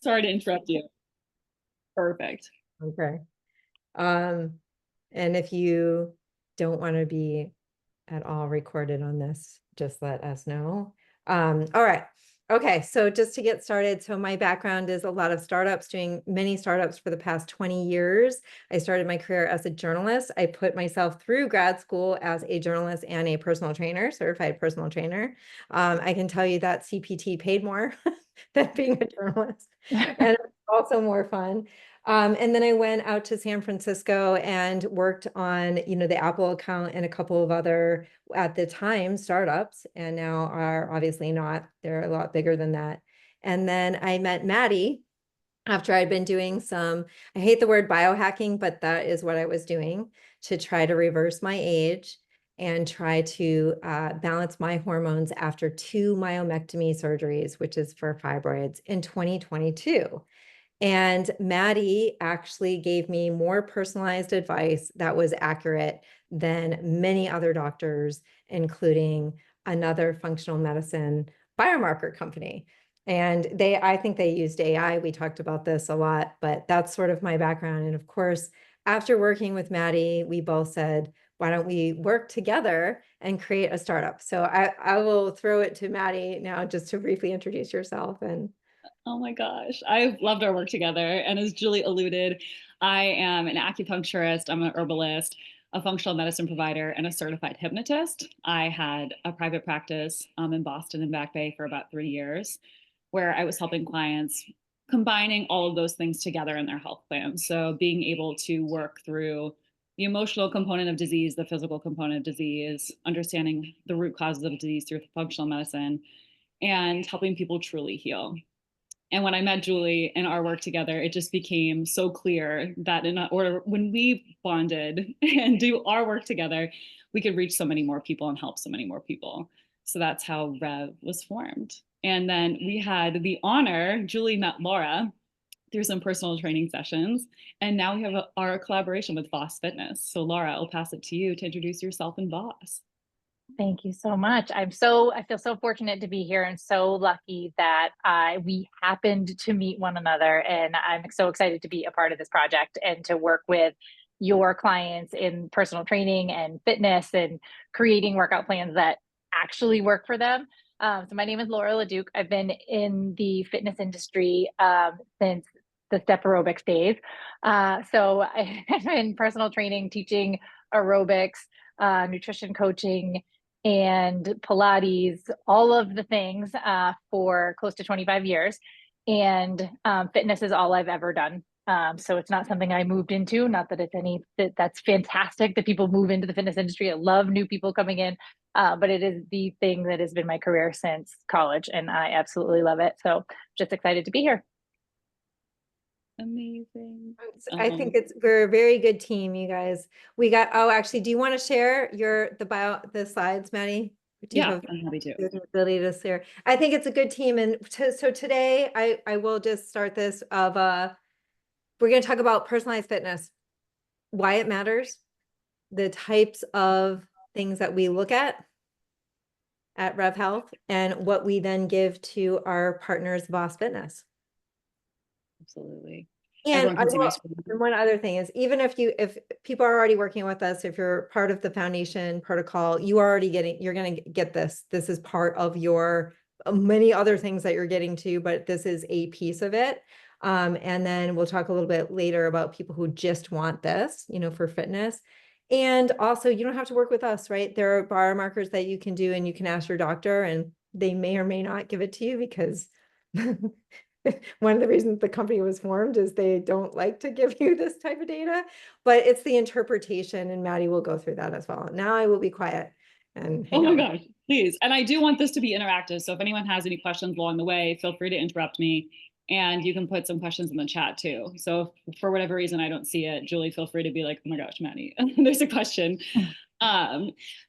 Sorry to interrupt you. Perfect. Okay. Um, and if you don't want to be at all recorded on this, just let us know. All right. Okay, so just to get started, so my background is a lot of startups, doing many startups for the past 20 years. I started my career as a journalist. I put myself through grad school as a journalist and a personal trainer, certified personal trainer. I can tell you that CPT paid more than being a journalist, and also more fun. And then I went out to San Francisco and worked on, the Apple account and a couple of other, at the time, startups, and now are obviously not. They're a lot bigger than that. And then I met Maddie after I'd been doing some, I hate the word biohacking, but that is what I was doing to try to reverse my age and try to balance my hormones after 2 myomectomy surgeries, which is for fibroids, in 2022. And Maddie actually gave me more personalized advice that was accurate than many other doctors, including another functional medicine biomarker company. And I think they used AI. We talked about this a lot, but that's sort of my background. And of course, after working with Maddie, we both said, why don't we work together and create a startup? So I will throw it to Maddie now just to briefly introduce yourself and Oh my gosh. I've loved our work together. And as Julie alluded, I am an acupuncturist, I'm an herbalist, a functional medicine provider, and a certified hypnotist. I had a private practice in Boston and Back Bay for about 3 years, where I was helping clients combining all of those things together in their health plan. So being able to work through the emotional component of disease, the physical component of disease, understanding the root causes of disease through functional medicine, and helping people truly heal. And when I met Julie and our work together, it just became so clear that in order, when we bonded and do our work together, we could reach so many more people and help so many more people. So that's how Rev was formed. And then we had the honor, Julie met Laura through some personal training sessions. And now we have our collaboration with Voss Fitness. So Laura, I'll pass it to you to introduce yourself and Voss. Thank you so much. I feel so fortunate to be here and so lucky that we happened to meet one another. And I'm so excited to be a part of this project and to work with your clients in personal training and fitness and creating workout plans that actually work for them. So my name is Laura LeDuc. I've been in the fitness industry since the step aerobics days. So I've been personal training, teaching aerobics, nutrition coaching, and Pilates, all of the things for close to 25 years. And fitness is all I've ever done. So it's not something I moved into. Not that that's fantastic that people move into the fitness industry. I love new people coming in, but it is the thing that has been my career since college, and I absolutely love it. So just excited to be here. Amazing. I think we're a very good team, you guys. Actually, do you want to share the slides, Maddie? Do you Yeah, have I'm happy to. the ability to share? I think it's a good team. And so today I will just start this we're going to talk about personalized fitness, why it matters, the types of things that we look at Rêve Health, and what we then give to our partners, Voss Fitness. Absolutely. And one other thing is, even if people are already working with us, if you're part of the foundation protocol, you're going to get this. This is part of your many other things that you're getting to, but this is a piece of it. And then we'll talk a little bit later about people who just want this, for fitness. And also, you don't have to work with us, right? There are biomarkers that you can do, and you can ask your doctor, and they may or may not give it to you because one of the reasons the company was formed is they don't like to give you this type of data, but it's the interpretation, and Maddie will go through that as well. Now I will be quiet and hang out. Oh my gosh, please. And I do want this to be interactive. So if anyone has any questions along the way, feel free to interrupt me, and you can put some questions in the chat too. So if for whatever reason I don't see it, Julie, feel free to be like, oh my gosh, Maddie, there's a question.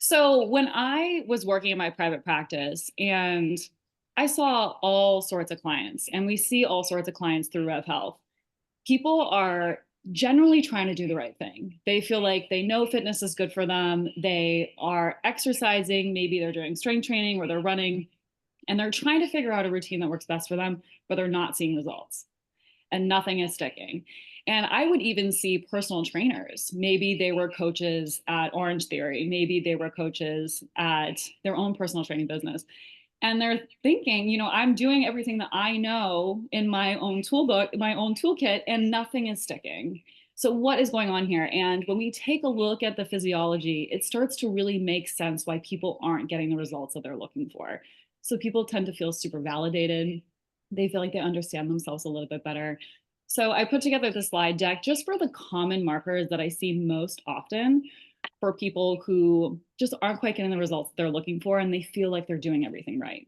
So when I was working in my private practice, and I saw all sorts of clients, and we see all sorts of clients through Rêve Health, people are generally trying to do the right thing. They feel like they know fitness is good for them. They are exercising, maybe they're doing strength training or they're running, and they're trying to figure out a routine that works best for them, but they're not seeing results. and nothing is sticking. And I would even see personal trainers. Maybe they were coaches at Orange Theory. Maybe they were coaches at their own personal training business. And they're thinking, you know, I'm doing everything that I know in my own toolbook, my own toolkit, and nothing is sticking. So what is going on here? And when we take a look at the physiology, it starts to really make sense why people aren't getting the results that they're looking for. So people tend to feel super validated. They feel like they understand themselves a little bit better. So I put together the slide deck just for the common markers that I see most often for people who just aren't quite getting the results they're looking for and they feel like they're doing everything right.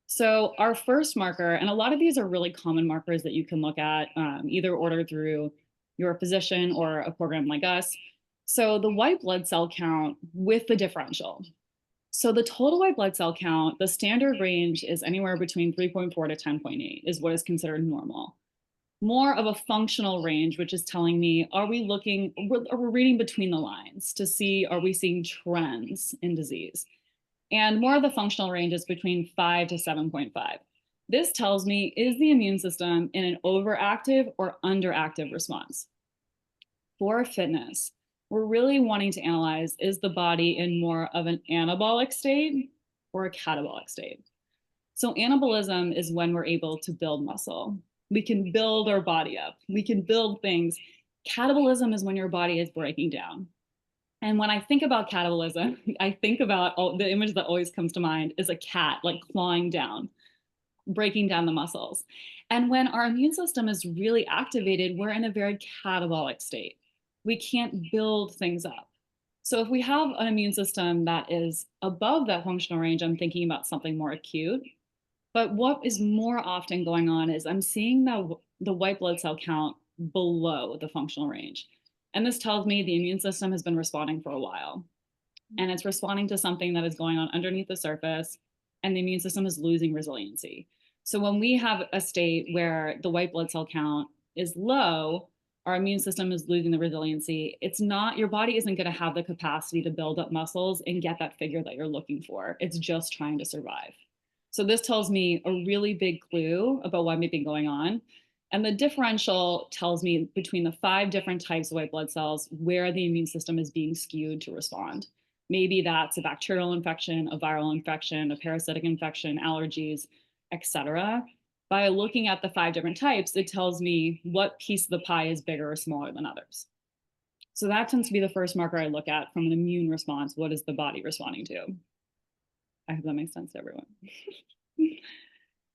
So our first marker, and a lot of these are really common markers that you can look at, either ordered through your physician or a program like us. So the white blood cell count with the differential. So the total white blood cell count, the standard range is anywhere between 3.4 to 10.8 is what is considered normal. More of a functional range, which is telling me, are we reading between the lines to see, are we seeing trends in disease? And more of the functional range is between 5 to 7.5. This tells me, is the immune system in an overactive or underactive response? For fitness, we're really wanting to analyze, is the body in more of an anabolic state or a catabolic state? So anabolism is when we're able to build muscle. We can build our body up. We can build things. Catabolism is when your body is breaking down. And when I think about catabolism, I think about the image that always comes to mind is a cat like clawing down, breaking down the muscles. And when our immune system is really activated, we're in a very catabolic state. We can't build things up. So if we have an immune system that is above that functional range, I'm thinking about something more acute. But what is more often going on is I'm seeing the white blood cell count below the functional range. And this tells me the immune system has been responding for a while. And it's responding to something that is going on underneath the surface, and the immune system is losing resiliency. So when we have a state where the white blood cell count is low, our immune system is losing the resiliency. It's not, your body isn't going to have the capacity to build up muscles and get that figure that you're looking for. It's just trying to survive. So this tells me a really big clue about what may be going on. And the differential tells me between the 5 different types of white blood cells where the immune system is being skewed to respond. Maybe that's a bacterial infection, a viral infection, a parasitic infection, allergies, etc. By looking at the 5 different types, it tells me what piece of the pie is bigger or smaller than others. So that tends to be the first marker I look at from an immune response. What is the body responding to? I hope that makes sense to everyone.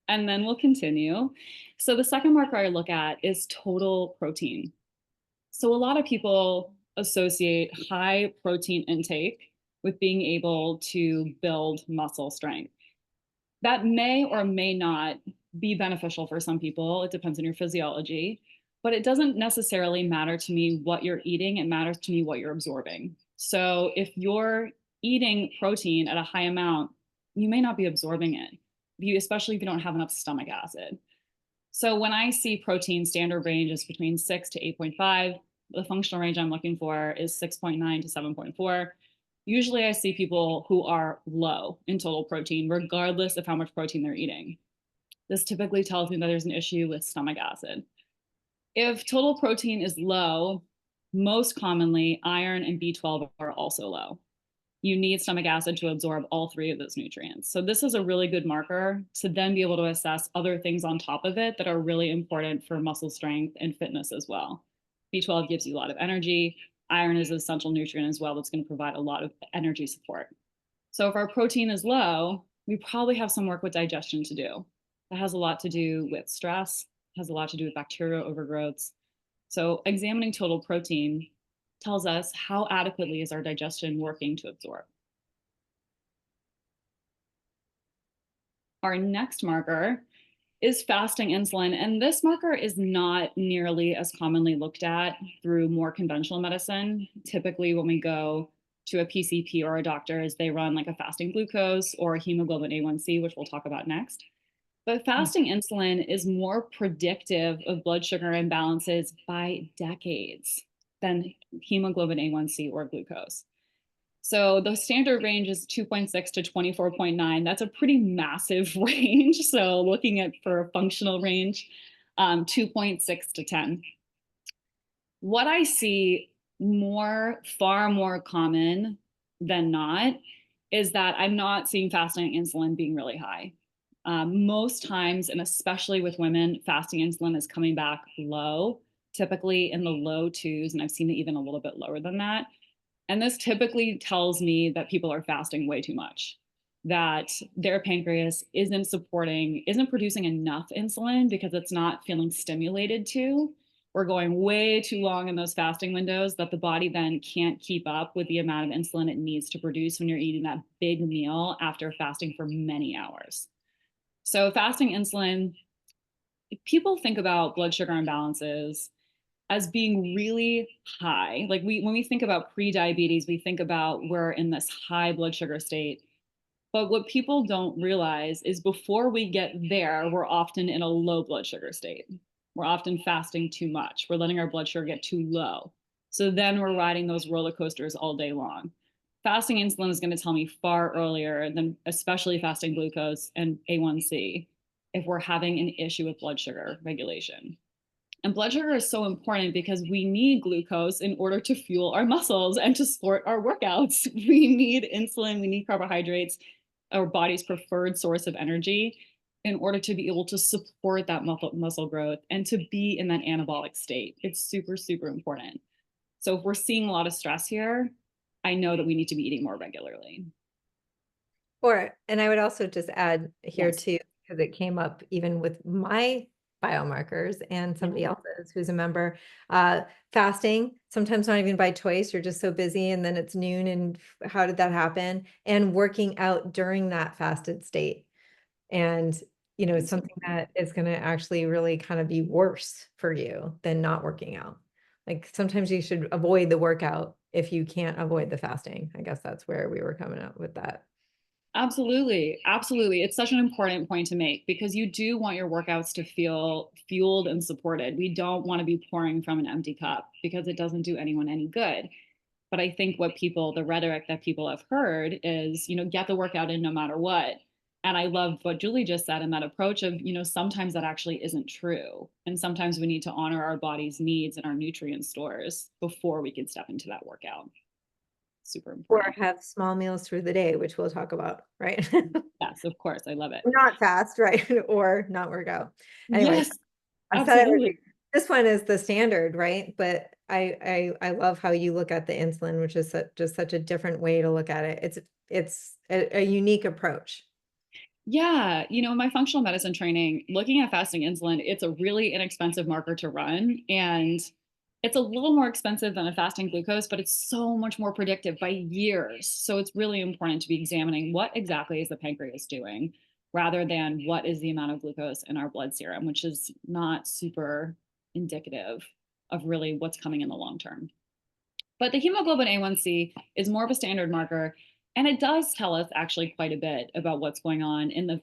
And then we'll continue. So the second marker I look at is total protein. So a lot of people associate high protein intake with being able to build muscle strength. That may or may not be beneficial for some people. It depends on your physiology, but it doesn't necessarily matter to me what you're eating. It matters to me what you're absorbing. So if you're eating protein at a high amount, you may not be absorbing it, especially if you don't have enough stomach acid. So when I see protein, standard range is between 6 to 8.5. The functional range I'm looking for is 6.9 to 7.4. Usually I see people who are low in total protein, regardless of how much protein they're eating. This typically tells me that there's an issue with stomach acid. If total protein is low, most commonly iron and B12 are also low. You need stomach acid to absorb all 3 of those nutrients. So this is a really good marker to then be able to assess other things on top of it that are really important for muscle strength and fitness as well. B12 gives you a lot of energy. Iron is an essential nutrient as well that's going to provide a lot of energy support. So if our protein is low, we probably have some work with digestion to do. That has a lot to do with stress, has a lot to do with bacterial overgrowths. So examining total protein tells us how adequately is our digestion working to absorb. Our next marker is fasting insulin, and this marker is not nearly as commonly looked at through more conventional medicine. Typically when we go to a PCP or a doctor, is they run like a fasting glucose or a hemoglobin A1C, which we'll talk about next. But fasting insulin is more predictive of blood sugar imbalances by decades than hemoglobin A1C or glucose. So the standard range is 2.6 to 24.9. That's a pretty massive range. So looking at for a functional range, 2.6 to 10. What I see far more common than not, is that I'm not seeing fasting insulin being really high. Most times, and especially with women, fasting insulin is coming back low, typically in the low twos, and I've seen it even a little bit lower than that. And this typically tells me that people are fasting way too much, that their pancreas isn't producing enough insulin because it's not feeling stimulated to. We're going way too long in those fasting windows that the body then can't keep up with the amount of insulin it needs to produce when you're eating that big meal after fasting for many hours. So fasting insulin, people think about blood sugar imbalances as being really high. Like when we think about pre-diabetes, we think about we're in this high blood sugar state. But what people don't realize is before we get there, we're often in a low blood sugar state. We're often fasting too much. We're letting our blood sugar get too low. So then we're riding those roller coasters all day long. Fasting insulin is going to tell me far earlier than especially fasting glucose and A1C if we're having an issue with blood sugar regulation. And blood sugar is so important because we need glucose in order to fuel our muscles and to support our workouts. We need insulin, we need carbohydrates, our body's preferred source of energy, in order to be able to support that muscle growth and to be in that anabolic state. It's super, super important. So if we're seeing a lot of stress here, I know that we need to be eating more regularly. And I would also just add here Yes. too, because it came up even with my biomarkers and somebody else's who's a member, fasting, sometimes not even by choice, you're just so busy and then it's noon and how did that happen? And working out during that fasted state. And, something that is going to actually really kind of be worse for you than not working out. Like sometimes you should avoid the workout if you can't avoid the fasting. I guess that's where we were coming up with that. Absolutely. Absolutely. It's such an important point to make because you do want your workouts to feel fueled and supported. We don't want to be pouring from an empty cup because it doesn't do anyone any good. But I think the rhetoric that people have heard is, get the workout in no matter what. And I love what Julie just said in that approach of, sometimes that actually isn't true. And sometimes we need to honor our body's needs and our nutrient stores before we can step into that workout. Super Or important. have small meals through the day, which we'll talk about, right? Yes, of course. I love it. Not fast, right? Or not work out. Anyways, Yes, I said absolutely. this one is the standard, right? But I love how you look at the insulin, which is just such a different way to look at it. It's a unique approach. Yeah, in my functional medicine training, looking at fasting insulin, it's a really inexpensive marker to run. And it's a little more expensive than a fasting glucose, but it's so much more predictive by years. So it's really important to be examining what exactly is the pancreas doing rather than what is the amount of glucose in our blood serum, which is not super indicative of really what's coming in the long term. But the hemoglobin A1C is more of a standard marker, and it does tell us actually quite a bit about what's going on in the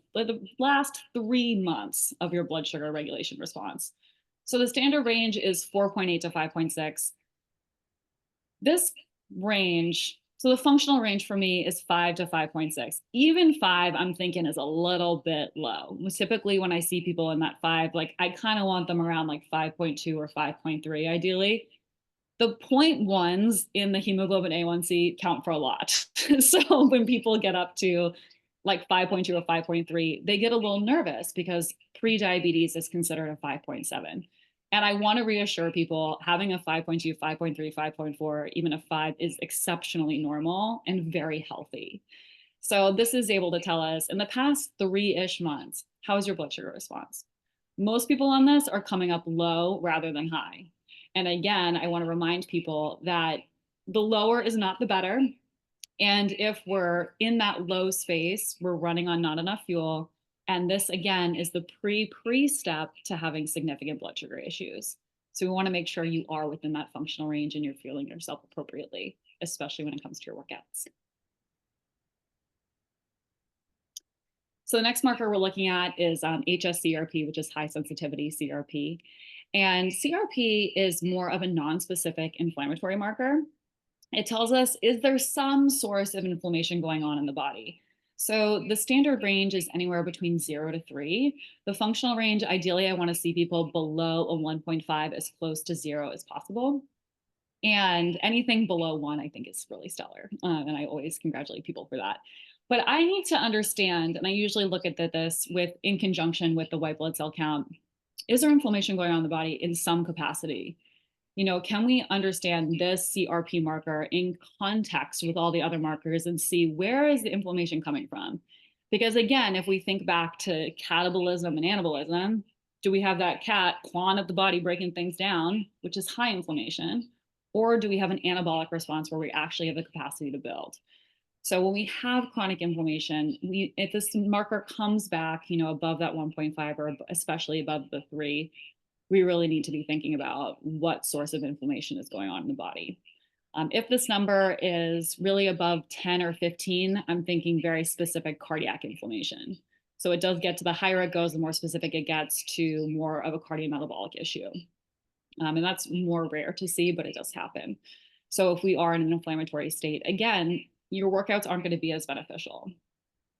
last 3 months of your blood sugar regulation response. So the standard range is 4.8 to 5.6. This range, so the functional range for me is 5 to 5.6. Even 5, I'm thinking is a little bit low. Typically, when I see people in that 5, like I kind of want them around like 5.2 or 5.3 ideally. The 0.1s in the hemoglobin A1C count for a lot. So when people get up to like 5.2 or 5.3, they get a little nervous because pre-diabetes is considered a 5.7. And I want to reassure people having a 5.2, 5.3, 5.4, even a 5 is exceptionally normal and very healthy. So this is able to tell us in the past 3-ish months, how is your blood sugar response? Most people on this are coming up low rather than high. And again, I want to remind people that the lower is not the better. And if we're in that low space, we're running on not enough fuel. And this, again, is the pre step to having significant blood sugar issues. So we want to make sure you are within that functional range and you're fueling yourself appropriately, especially when it comes to your workouts. So the next marker we're looking at is HSCRP, which is high sensitivity CRP. And CRP is more of a non-specific inflammatory marker. it tells us, is there some source of inflammation going on in the body? So the standard range is anywhere between 0 to 3. The functional range, ideally, I want to see people below a 1.5, as close to 0 as possible. And anything below 1, I think, is really stellar. And I always congratulate people for that. But I need to understand, and I usually look at this in conjunction with the white blood cell count. Is there inflammation going on in the body in some capacity? Can we understand this CRP marker in context with all the other markers and see where is the inflammation coming from? Because again, if we think back to catabolism and anabolism, do we have that cat clawing at the body, breaking things down, which is high inflammation? Or do we have an anabolic response where we actually have the capacity to build? So when we have chronic inflammation, if this marker comes back, above that 1.5 or especially above the 3, we really need to be thinking about what source of inflammation is going on in the body. If this number is really above 10 or 15, I'm thinking very specific cardiac inflammation. So it does get to the higher it goes, the more specific it gets to more of a cardiometabolic issue. And that's more rare to see, but it does happen. So if we are in an inflammatory state, again, your workouts aren't going to be as beneficial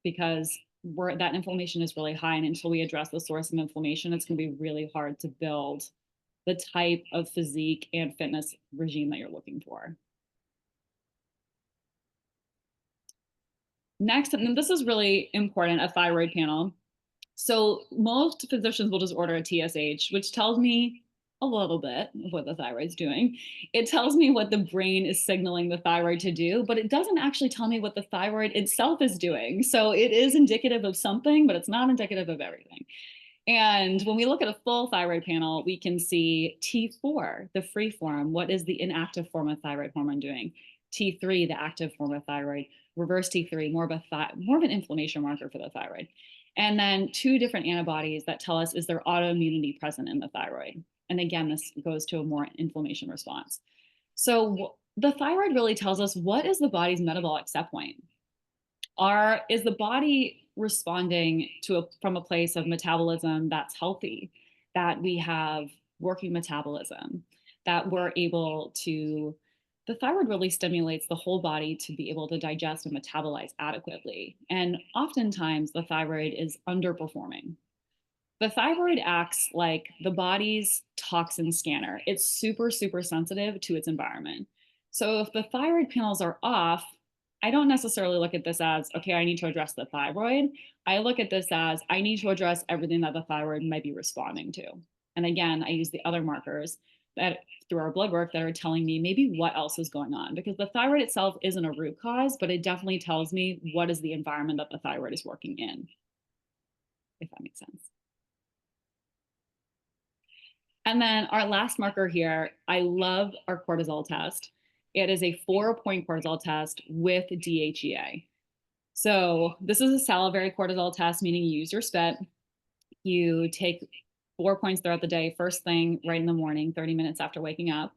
because that inflammation is really high. And until we address the source of inflammation, it's going to be really hard to build the type of physique and fitness regime that you're looking for. Next, and this is really important, a thyroid panel. So most physicians will just order a TSH, which tells me a little bit of what the thyroid's doing. It tells me what the brain is signaling the thyroid to do, but it doesn't actually tell me what the thyroid itself is doing. So it is indicative of something, but it's not indicative of everything. And when we look at a full thyroid panel, we can see T4, the free form. What is the inactive form of thyroid hormone doing? T3, the active form of thyroid. Reverse T3, more of an inflammation marker for the thyroid. And then 2 different antibodies that tell us, is there autoimmunity present in the thyroid? And again, this goes to a more inflammation response. So the thyroid really tells us, what is the body's metabolic set point? Is the body responding from a place of metabolism that's healthy, that we have working metabolism, that we're able to, the thyroid really stimulates the whole body to be able to digest and metabolize adequately. And oftentimes the thyroid is underperforming. The thyroid acts like the body's toxin scanner. It's super, super sensitive to its environment. So if the thyroid panels are off, I don't necessarily look at this as, okay, I need to address the thyroid. I look at this as, I need to address everything that the thyroid might be responding to. And again, I use the other markers that through our blood work that are telling me maybe what else is going on, because the thyroid itself isn't a root cause, but it definitely tells me what is the environment that the thyroid is working in, if that makes sense. And then our last marker here, I love our cortisol test. It is a 4-point cortisol test with DHEA. So this is a salivary cortisol test, meaning you use your spit. You take 4 points throughout the day, first thing right in the morning, 30 minutes after waking up,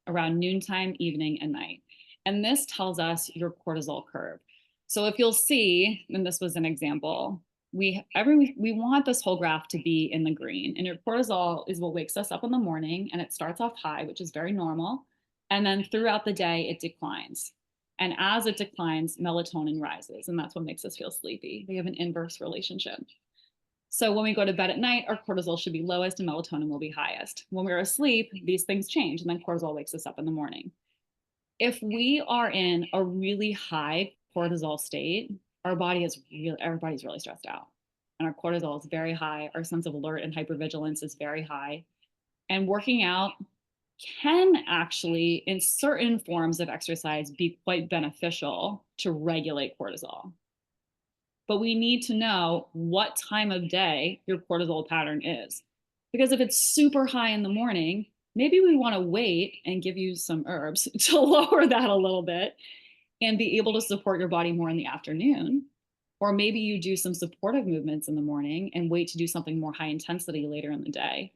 around noontime, evening, and night. And this tells us your cortisol curve. So if you'll see, and this was an example, we want this whole graph to be in the green, and your cortisol is what wakes us up in the morning, and it starts off high, which is very normal. And then throughout the day, it declines. And as it declines, melatonin rises, and that's what makes us feel sleepy. They have an inverse relationship. So when we go to bed at night, our cortisol should be lowest and melatonin will be highest. When we're asleep, these things change, and then cortisol wakes us up in the morning. If we are in a really high cortisol state, everybody's really stressed out. And our cortisol is very high. Our sense of alert and hypervigilance is very high. And working out can actually, in certain forms of exercise, be quite beneficial to regulate cortisol. But we need to know what time of day your cortisol pattern is. Because if it's super high in the morning, maybe we want to wait and give you some herbs to lower that a little bit and be able to support your body more in the afternoon. Or maybe you do some supportive movements in the morning and wait to do something more high intensity later in the day.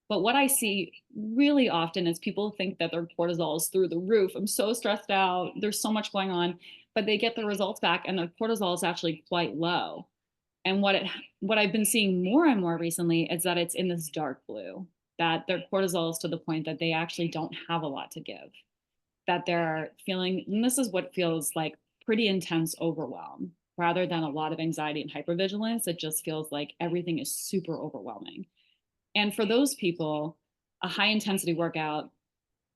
But what I see really often is people think that their cortisol is through the roof. I'm so stressed out. There's so much going on, but they get the results back and their cortisol is actually quite low. And what I've been seeing more and more recently is that it's in this dark blue, that their cortisol is to the point that they actually don't have a lot to give. that they're feeling, and this is what feels like pretty intense overwhelm rather than a lot of anxiety and hypervigilance. It just feels like everything is super overwhelming. And for those people, a high intensity workout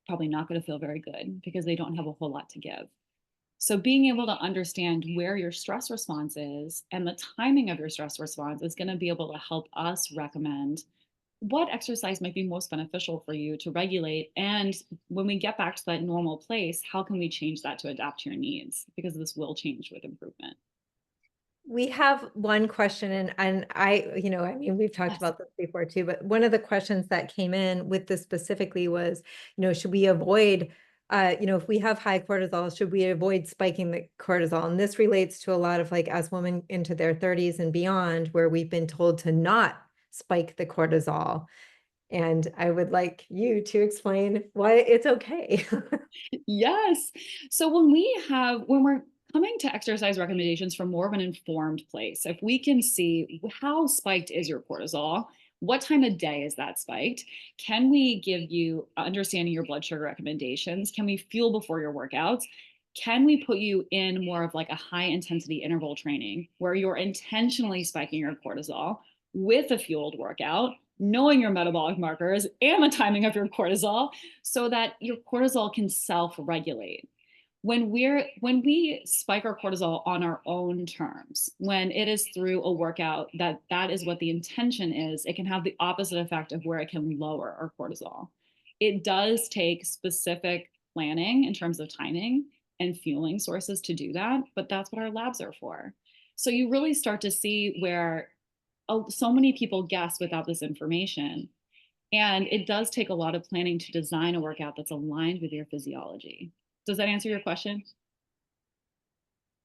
probably not going to feel very good because they don't have a whole lot to give. So being able to understand where your stress response is and the timing of your stress response is going to be able to help us recommend what exercise might be most beneficial for you to regulate. And when we get back to that normal place, how can we change that to adapt to your needs? Because this will change with improvement. We have one question, and I, I mean, we've talked Yes. about this before too, but one of the questions that came in with this specifically was, should we avoid, if we have high cortisol, should we avoid spiking the cortisol? And this relates to a lot of like as women into their 30s and beyond, where we've been told to not spike the cortisol. And I would like you to explain why it's okay. Yes. So when we're coming to exercise recommendations from more of an informed place, if we can see how spiked is your cortisol, what time of day is that spiked? Can we give you understanding your blood sugar recommendations? Can we fuel before your workouts? Can we put you in more of like a high intensity interval training where you're intentionally spiking your cortisol with a fueled workout, knowing your metabolic markers and the timing of your cortisol so that your cortisol can self-regulate? When we spike our cortisol on our own terms, when it is through a workout that is what the intention is, it can have the opposite effect of where it can lower our cortisol. It does take specific planning in terms of timing and fueling sources to do that, but that's what our labs are for. So you really start to see where so many people guess without this information. And it does take a lot of planning to design a workout that's aligned with your physiology. Does that answer your question?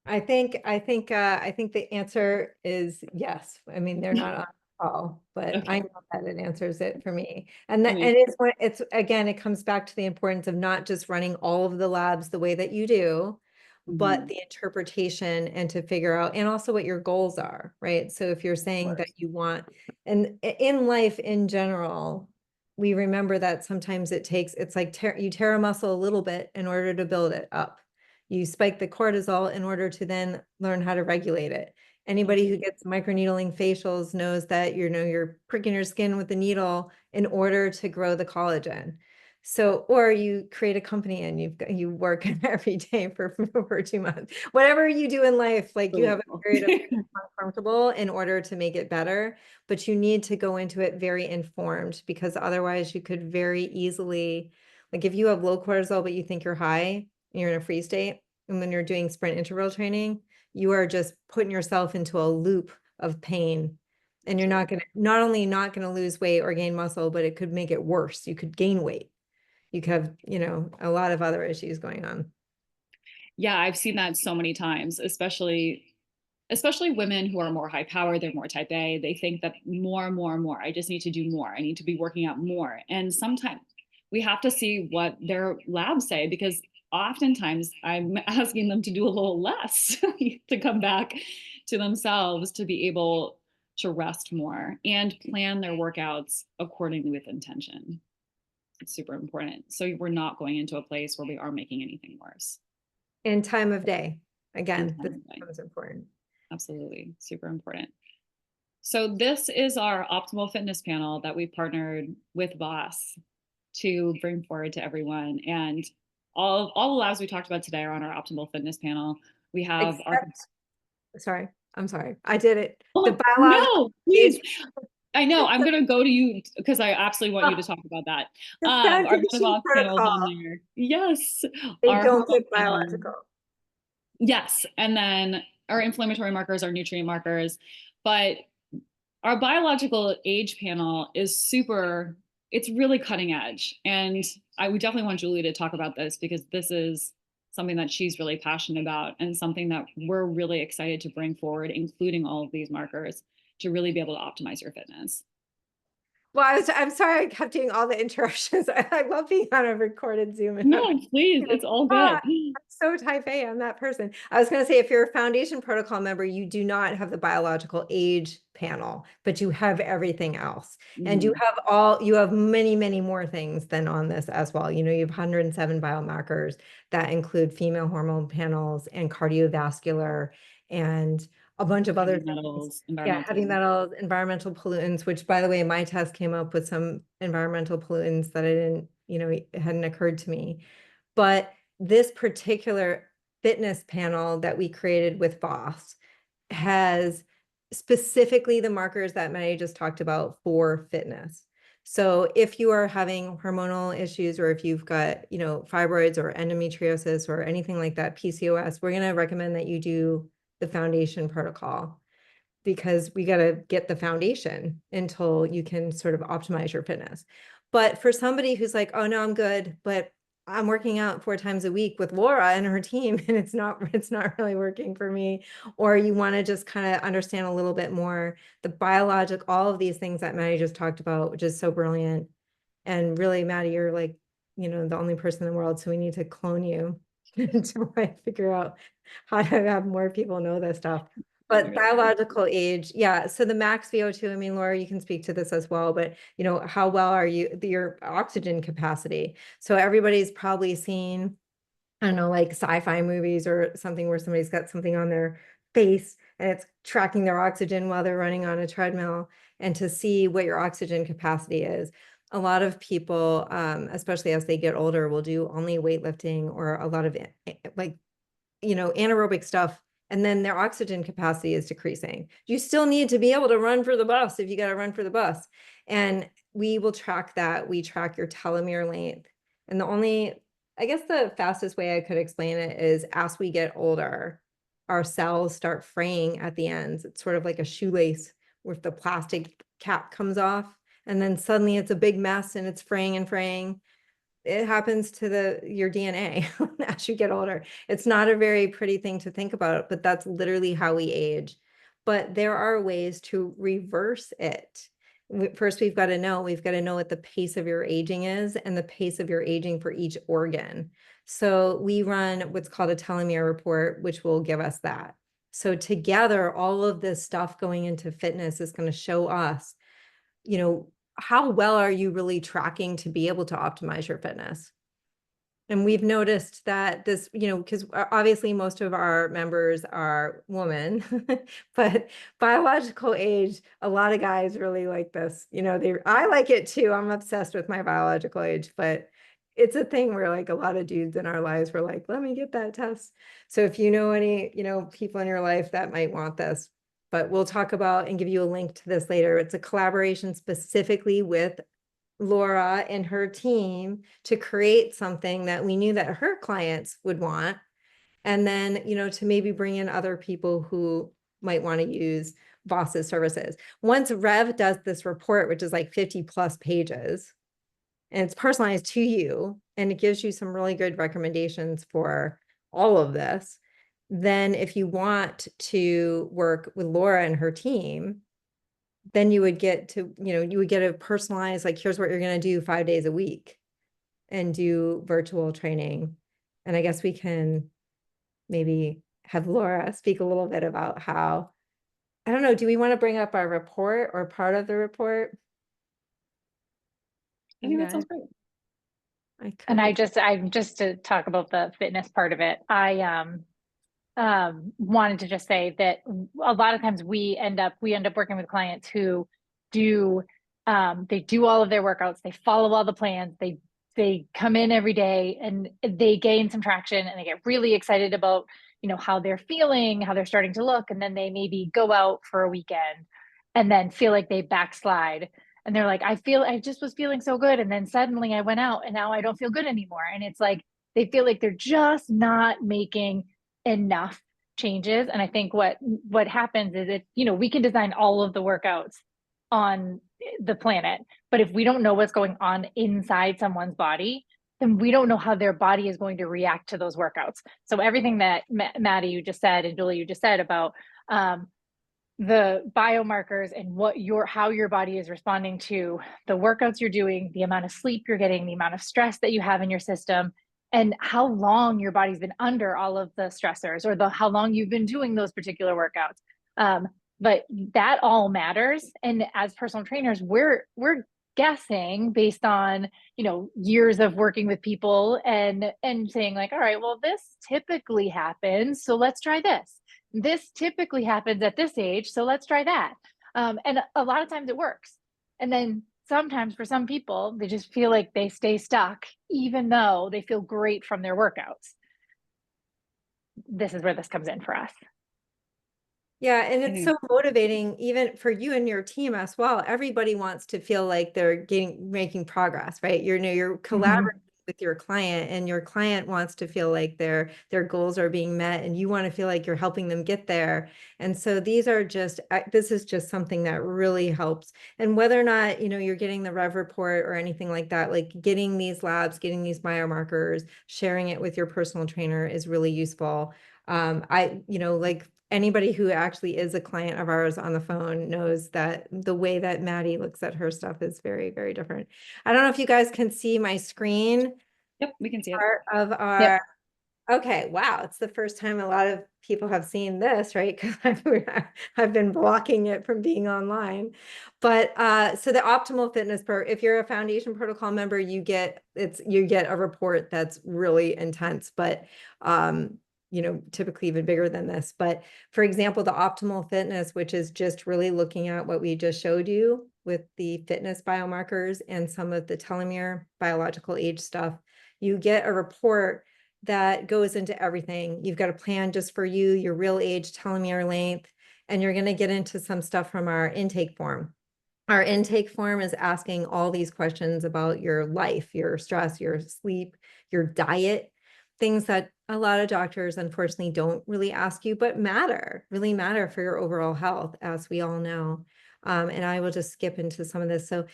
I think the answer is yes. I mean, they're not on the call, but I Okay. know that it answers it for me. And Amazing. it's again, it comes back to the importance of not just running all of the labs the way that you do, but Mhm. the interpretation and to figure out, and also what your goals are, right? So if you're saying that you want, and in life in general, we remember that sometimes it's like you tear a muscle a little bit in order to build it up. You spike the cortisol in order to then learn how to regulate it. Anybody who gets microneedling facials knows that you're pricking your skin with the needle in order to grow the collagen. So, or you create a company and you work every day for 2 months. Whatever you do in life, like you have a period of being uncomfortable in order to make it better, but you need to go into it very informed, because otherwise you could very easily, like if you have low cortisol but you think you're high, you're in a freeze state, and when you're doing sprint interval training, you are just putting yourself into a loop of pain. And you're not only not going to lose weight or gain muscle, but it could make it worse. You could gain weight. You could have, a lot of other issues going on. Yeah, I've seen that so many times, especially women who are more high powered, they're more type A. They think that more and more and more, I just need to do more. I need to be working out more. And sometimes we have to see what their labs say, because oftentimes I'm asking them to do a little less to come back to themselves, to be able to rest more and plan their workouts accordingly with intention. It's super important. So we're not going into a place where we are making anything worse. And time of day. And Again, time this of day. becomes important. Absolutely. Super important. So this is our optimal fitness panel that we partnered with Voss to bring forward to everyone. And all the labs we talked about today are on our optimal fitness panel. We have our Sorry, I'm sorry. I did it. The oh biological no, please. I know I'm gonna go to you because I absolutely want you to talk about that. the Our foundation metabolic panel is on protocol. there. Yes. They Our don't hormone get panel. biological. Yes. And then our inflammatory markers, our nutrient markers. But our biological age panel is it's really cutting edge. And I would definitely want Julie to talk about this, because this is something that she's really passionate about and something that we're really excited to bring forward, including all of these markers to really be able to optimize your fitness. Well, I'm sorry I kept doing all the interruptions. I love being on a recorded Zoom. And No, please, it's all good. I'm so type A, I'm that person. I was going to say, if you're a foundation protocol member, you do not have the biological age panel, but you have everything else. And you have many, many more things than on this as well. You have 107 biomarkers that include female hormone panels and cardiovascular and a bunch of other Heavy things. metals, Yeah, heavy environmental. metals, environmental pollutants, which, by the way, my test came up with some environmental pollutants that I didn't, it hadn't occurred to me. But this particular fitness panel that we created with Voss has specifically the markers that Maddie just talked about for fitness. So if you are having hormonal issues, or if you've got, fibroids or endometriosis or anything like that, PCOS, we're going to recommend that you do the foundation protocol, because we got to get the foundation until you can sort of optimize your fitness. But for somebody who's like, oh no, I'm good, but I'm working out 4 times a week with Laura and her team, and it's not really working for me, or you want to just kind of understand a little bit more the biologic, all of these things that Maddie just talked about, which is so brilliant. And really, Maddie, you're like, the only person in the world, so we need to clone you to like figure out how to have more people know this stuff. But biological age, yeah. So the max VO2, I mean, Laura, you can speak to this as well, but how well are your oxygen capacity? So everybody's probably seen, I don't know, like sci-fi movies or something where somebody's got something on their face and it's tracking their oxygen while they're running on a treadmill, and to see what your oxygen capacity is. A lot of people, especially as they get older, will do only weightlifting or a lot of like, anaerobic stuff, and then their oxygen capacity is decreasing. You still need to be able to run for the bus if you got to run for the bus. And we will track that. We track your telomere length. And I guess the fastest way I could explain it is, as we get older, our cells start fraying at the ends. It's sort of like a shoelace where the plastic cap comes off, and then suddenly it's a big mess and it's fraying and fraying. It happens to your DNA as you get older. It's not a very pretty thing to think about, but that's literally how we age. But there are ways to reverse it. First, we've got to know what the pace of your aging is, and the pace of your aging for each organ. So we run what's called a telomere report, which will give us that. So together, all of this stuff going into fitness is going to show us, how well are you really tracking to be able to optimize your fitness? And we've noticed that this, because obviously most of our members are women, but biological age, a lot of guys really like this. I like it too. I'm obsessed with my biological age, but it's a thing where like a lot of dudes in our lives were like, let me get that test. So if you know any, people in your life that might want this, but we'll talk about and give you a link to this later. It's a collaboration specifically with Laura and her team to create something that we knew that her clients would want. And then, to maybe bring in other people who might want to use Voss's services. Once Rev does this report, which is like 50 plus pages, and it's personalized to you, and it gives you some really good recommendations for all of this, then if you want to work with Laura and her team, then you would get a personalized, like, here's what you're going to do 5 days a week, and do virtual training. And I guess we can maybe have Laura speak a little bit about how, I don't know, do we want to bring up our report or part of the report? I think that sounds great. And I just to talk about the fitness part of it, I wanted to just say that a lot of times we end up working with clients who do they do all of their workouts, they follow all the plans, they come in every day and they gain some traction and they get really excited about how they're feeling, how they're starting to look, and then they maybe go out for a weekend and then feel like they backslide. And they're like, I just was feeling so good. And then suddenly I went out and now I don't feel good anymore. And it's like, they feel like they're just not making enough changes. And I think what happens is we can design all of the workouts on the planet, but if we don't know what's going on inside someone's body, then we don't know how their body is going to react to those workouts. So everything that Maddie, you just said, and Julie, you just said about the biomarkers and how your body is responding to the workouts you're doing, the amount of sleep you're getting, the amount of stress that you have in your system, and how long your body's been under all of the stressors, or how long you've been doing those particular workouts. But that all matters. And as personal trainers, we're guessing based on, years of working with people and saying like, all right, well, this typically happens, so let's try this. This typically happens at this age, so let's try that. And a lot of times it works. And then sometimes for some people, they just feel like they stay stuck, even though they feel great from their workouts. This is where this comes in for us. Yeah, and it's so motivating, even for you and your team as well. Everybody wants to feel like they're making progress, right? You're collaborating with your client, and your client wants to feel like their goals are being met, and you want to feel like you're helping them get there. And so this is just something that really helps. And whether or not, you're getting the Rev report or anything like that, like getting these labs, getting these biomarkers, sharing it with your personal trainer is really useful. Like anybody who actually is a client of ours on the phone knows that the way that Maddie looks at her stuff is very, very different. I don't know if you guys can see my screen. Yep, we can see it. Part of our, Yep. Okay, wow, it's the first time a lot of people have seen this, right? Because I've been blocking it from being online. But so the optimal fitness if you're a foundation protocol member, you get a report that's really intense, but typically even bigger than this. But for example, the optimal fitness, which is just really looking at what we just showed you with the fitness biomarkers and some of the telomere biological age stuff, you get a report that goes into everything. You've got a plan just for you, your real age, telomere length, and you're going to get into some stuff from our intake form. Our intake form is asking all these questions about your life, your stress, your sleep, your diet, things that a lot of doctors unfortunately don't really ask you, but really matter for your overall health, as we all know. And I will just skip into some of this. So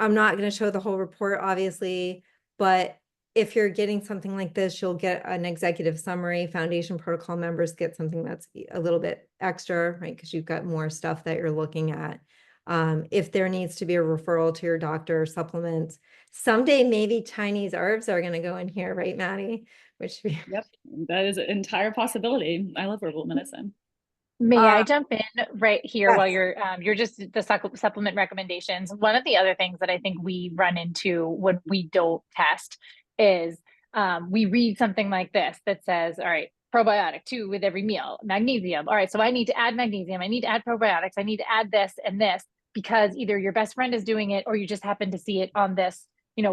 I'm not going to show the whole report, obviously, but if you're getting something like this, you'll get an executive summary. Foundation protocol members get something that's a little bit extra, right? Because you've got more stuff that you're looking at. If there needs to be a referral to your doctor, supplements. Someday, maybe Chinese herbs are going to go in here, right, Maddie? Yep, that is an entire possibility. I love herbal medicine. May I jump in right here? Yes. While you're just the supplement recommendations. One of the other things that I think we run into when we don't test is we read something like this that says, all right, probiotic 2 with every meal, magnesium. All right, so I need to add magnesium. I need to add probiotics. I need to add this and this, because either your best friend is doing it or you just happen to see it on this,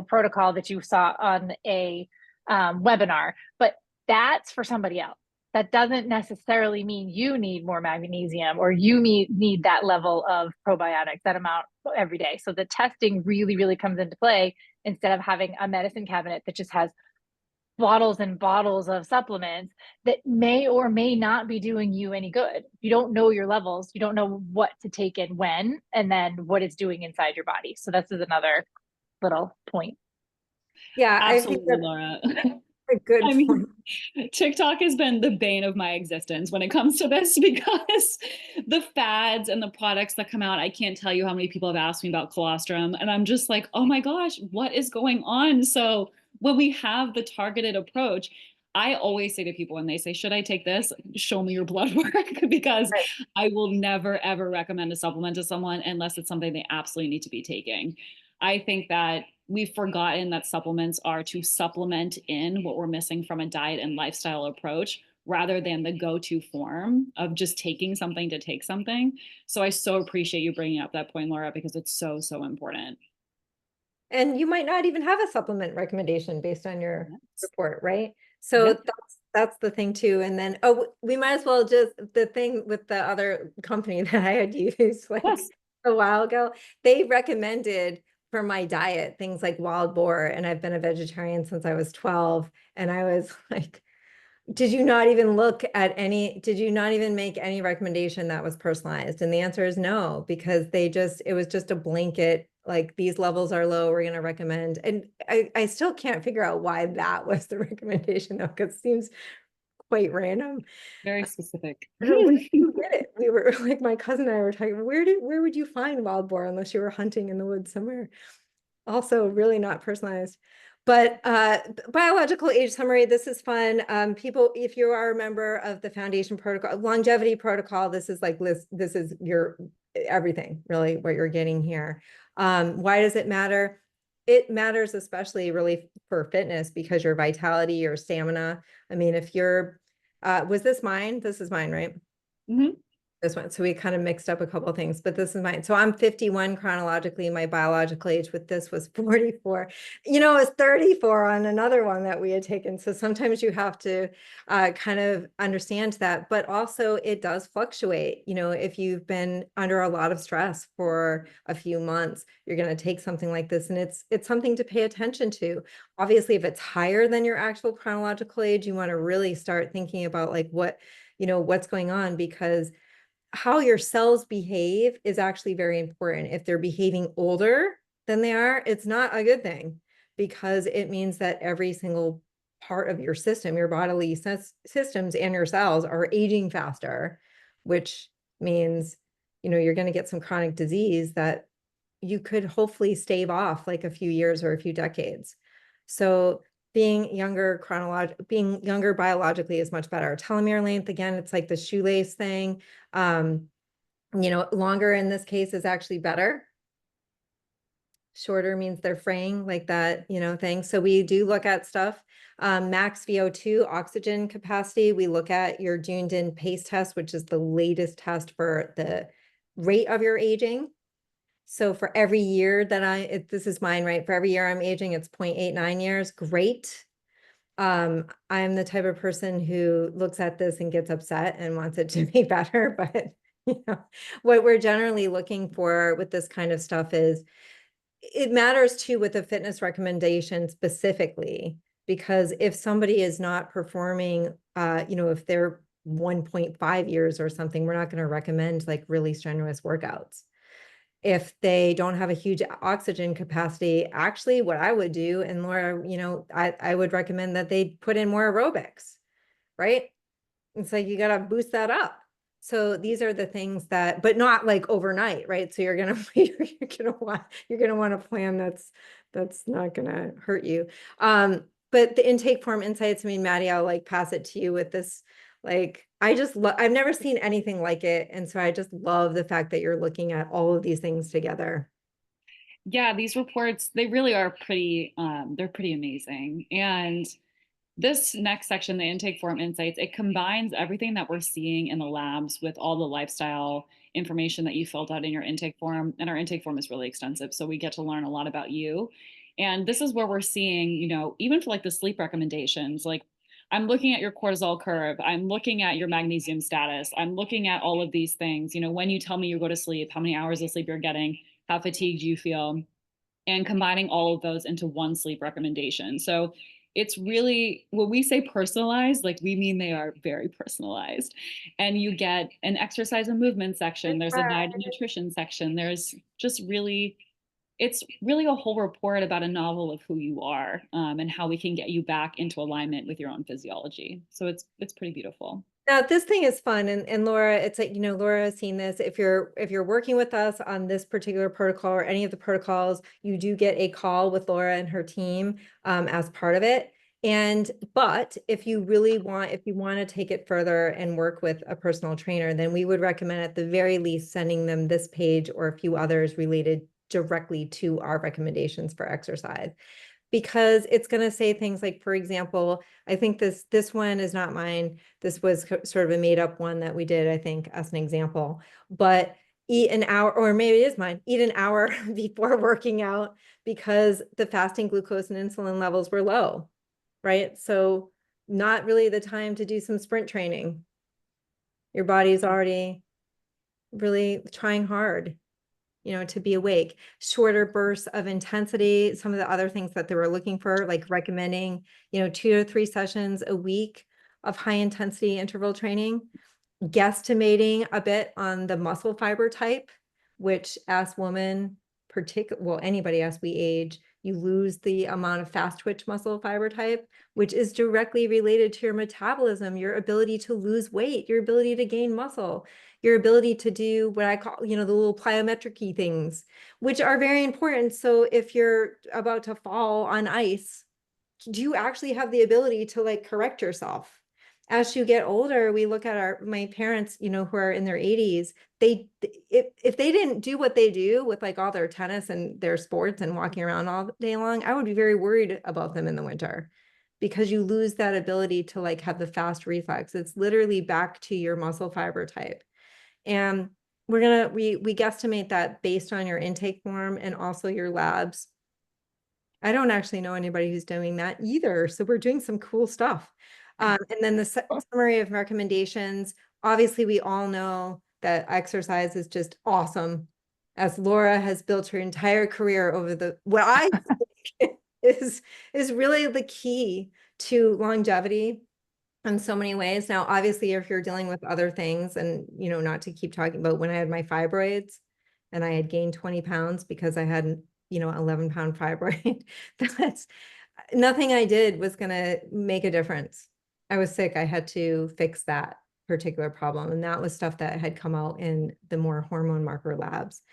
protocol that you saw on a webinar. But that's for somebody else. That doesn't necessarily mean you need more magnesium or you need that level of probiotics, that amount every day. So the testing really, really comes into play, instead of having a medicine cabinet that just has bottles and bottles of supplements that may or may not be doing you any good. You don't know your levels. You don't know what to take in when, and then what it's doing inside your body. So this is another little point. Yeah, Absolutely, Laura. A good point. TikTok has been the bane of my existence when it comes to this, because the fads and the products that come out, I can't tell you how many people have asked me about colostrum, and I'm just like, oh my gosh, what is going on? So when we have the targeted approach, I always say to people when they say, should I take this? Show me your blood work, because Right. I will never, ever recommend a supplement to someone unless it's something they absolutely need to be taking. I think that we've forgotten that supplements are to supplement in what we're missing from a diet and lifestyle approach, rather than the go-to form of just taking something to take something. So I so appreciate you bringing up that point, Laura, because it's so, so important. And you might not even have a supplement recommendation based on your report, right? So Yep. that's the thing too. And then, we might as well the thing with the other company that I had used like Yes. a while ago, they recommended for my diet things like wild boar, and I've been a vegetarian since I was 12. And I was like, did you not even make any recommendation that was personalized? And the answer is no, because it was just a blanket, like, these levels are low, we're going to recommend. And I still can't figure out why that was the recommendation though, because it seems quite random. Very specific. Where did you get it? We were like, my cousin and I were talking, where would you find wild boar unless you were hunting in the woods somewhere? Also really not personalized. But biological age summary, this is fun. People, if you are a member of the foundation protocol, longevity protocol, this is like this is your everything, really, what you're getting here. Why does it matter? It matters especially really for fitness because your vitality, your stamina. I mean, if you're, was this mine? This is mine, right? Mhm. This one. So we kind of mixed up a couple of things, but this is mine. So I'm 51 chronologically. My biological age with this was 44. You know, it was 34 on another one that we had taken. So sometimes you have to kind of understand that, but also it does fluctuate. You know, if you've been under a lot of stress for a few months, you're going to take something like this, and it's something to pay attention to. Obviously, if it's higher than your actual chronological age, you want to really start thinking about like what's going on, because how your cells behave is actually very important. If they're behaving older than they are, it's not a good thing, because it means that every single part of your system, your bodily systems and your cells are aging faster, which means, you know, you're going to get some chronic disease that you could hopefully stave off like a few years or a few decades. So being younger biologically is much better. Telomere length, again, it's like the shoelace thing. You know, longer in this case is actually better. Shorter means they're fraying, like that, you know, thing. So we do look at stuff. Max VO2 oxygen capacity. We look at your Dunedin pace test, which is the latest test for the rate of your aging. So for every year that this is mine, right? For every year I'm aging, it's 0.89 years. Great. I'm the type of person who looks at this and gets upset and wants it to be better. But you know, what we're generally looking for with this kind of stuff is, it matters too with the fitness recommendation specifically, because if somebody is not performing, you know, if they're 1.5 years or something, we're not going to recommend like really strenuous workouts. If they don't have a huge oxygen capacity, actually what I would do, and Laura, you know, I would recommend that they put in more aerobics, right? It's like, you got to boost that up. So these are the things that, but not like overnight, right? So you're going to want a plan that's not going to hurt you. But the intake form insights, I mean, Maddie, I'll like pass it to you with this. Like, I've never seen anything like it. And so I just love the fact that you're looking at all of these things together. Yeah, these reports, they really are they're pretty amazing. And this next section, the intake form insights, it combines everything that we're seeing in the labs with all the lifestyle information that you filled out in your intake form. And our intake form is really extensive, so we get to learn a lot about you. And this is where we're seeing, you know, even for like the sleep recommendations, like I'm looking at your cortisol curve, I'm looking at your magnesium status, I'm looking at all of these things. You know, when you tell me you go to sleep, how many hours of sleep you're getting, how fatigued you feel, and combining all of those into one sleep recommendation. So it's really, when we say personalized, like we mean they are very personalized. And you get an exercise and movement section, there's a diet and nutrition section, there's just really, it's really a whole report about a novel of who you are, and how we can get you back into alignment with your own physiology. So it's pretty beautiful. Now, this thing is fun. And Laura, it's like, you know, Laura has seen this. If you're working with us on this particular protocol or any of the protocols, you do get a call with Laura and her team as part of it. But if you want to take it further and work with a personal trainer, then we would recommend at the very least sending them this page or a few others related directly to our recommendations for exercise. Because it's going to say things like, for example, I think this one is not mine. This was sort of a made up one that we did, I think, as an example. But eat an hour, or maybe it is mine, eat an hour before working out, because the fasting glucose and insulin levels were low, right? So not really the time to do some sprint training. Your body's already really trying hard, you know, to be awake. Shorter bursts of intensity. Some of the other things that they were looking for, like recommending, you know, 2 to 3 sessions a week of high intensity interval training, guesstimating a bit on the muscle fiber type, which as women, well, anybody as we age, you lose the amount of fast twitch muscle fiber type, which is directly related to your metabolism, your ability to lose weight, your ability to gain muscle, your ability to do what I call, the little plyometric-y things, which are very important. So if you're about to fall on ice, do you actually have the ability to like correct yourself? As you get older, we look at my parents, who are in their 80s, if they didn't do what they do with like all their tennis and their sports and walking around all day long, I would be very worried about them in the winter, because you lose that ability to like have the fast reflex. It's literally back to your muscle fiber type. And we guesstimate that based on your intake form and also your labs. I don't actually know anybody who's doing that either. So we're doing some cool stuff. And then the summary of recommendations, obviously we all know that exercise is just awesome, as Laura has built her entire career over what I think is really the key to longevity in so many ways. Now, obviously, if you're dealing with other things, and, not to keep talking about when I had my fibroids and I had gained 20 pounds because I had, 11-pound fibroid, that's nothing I did was going to make a difference. I was sick. I had to fix that particular problem. And that was stuff that had come out in the more hormone marker labs.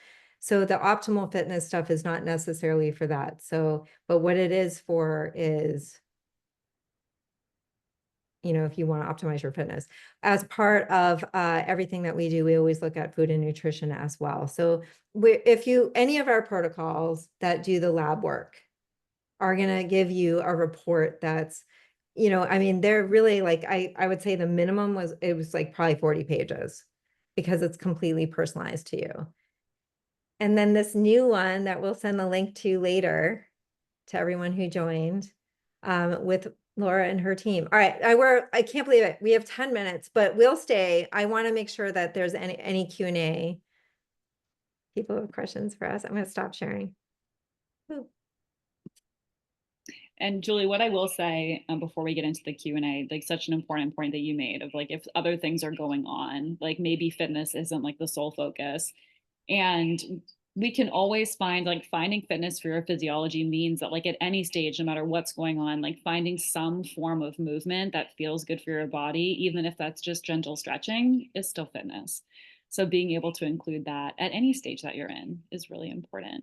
So the optimal fitness stuff is not necessarily for that. So, but what it is for is, if you want to optimize your fitness. As part of everything that we do, we always look at food and nutrition as well. So any of our protocols that do the lab work are going to give you a report that's, they're really like, I would say the minimum was like probably 40 pages, because it's completely personalized to you. And then this new one that we'll send the link to later to everyone who joined, with Laura and her team. All right, I can't believe it. We have 10 minutes, but we'll stay. I want to make sure that there's any Q&A. People have questions for us. I'm going to stop sharing. Ooh. And Julie, what I will say before we get into the Q&A, like such an important point that you made of like, if other things are going on, like maybe fitness isn't like the sole focus. And we can always finding fitness for your physiology means that like at any stage, no matter what's going on, like finding some form of movement that feels good for your body, even if that's just gentle stretching, is still fitness. So being able to include that at any stage that you're in is really important.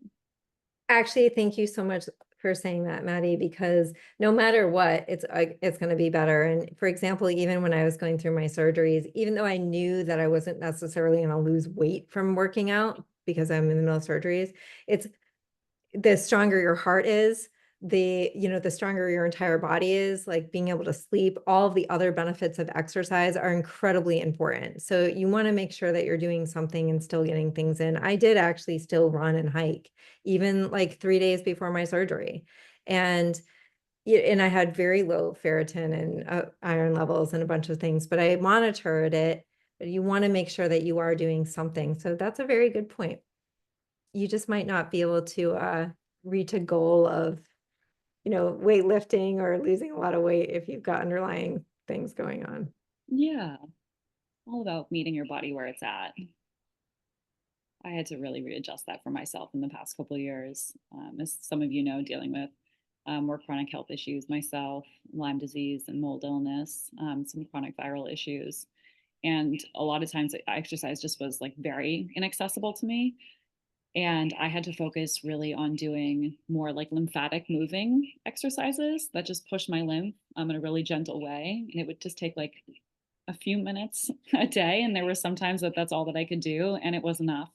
Actually, thank you so much for saying that, Maddie, because no matter what, it's going to be better. And for example, even when I was going through my surgeries, even though I knew that I wasn't necessarily going to lose weight from working out because I'm in the middle of surgeries, it's the stronger your heart is, the stronger your entire body is, like being able to sleep, all of the other benefits of exercise are incredibly important. So you want to make sure that you're doing something and still getting things in. I did actually still run and hike, even like 3 days before my surgery. And I had very low ferritin and iron levels and a bunch of things, but I monitored it. But you want to make sure that you are doing something. So that's a very good point. You just might not be able to reach a goal of, weightlifting or losing a lot of weight if you've got underlying things going on. Yeah. All about meeting your body where it's at. I had to really readjust that for myself in the past couple of years. As some of you know, dealing with more chronic health issues myself, Lyme disease and mold illness, some chronic viral issues. And a lot of times exercise just was like very inaccessible to me. And I had to focus really on doing more like lymphatic moving exercises that just push my lymph in a really gentle way. And it would just take like a few minutes a day. And there were some times that's all that I could do, and it was enough.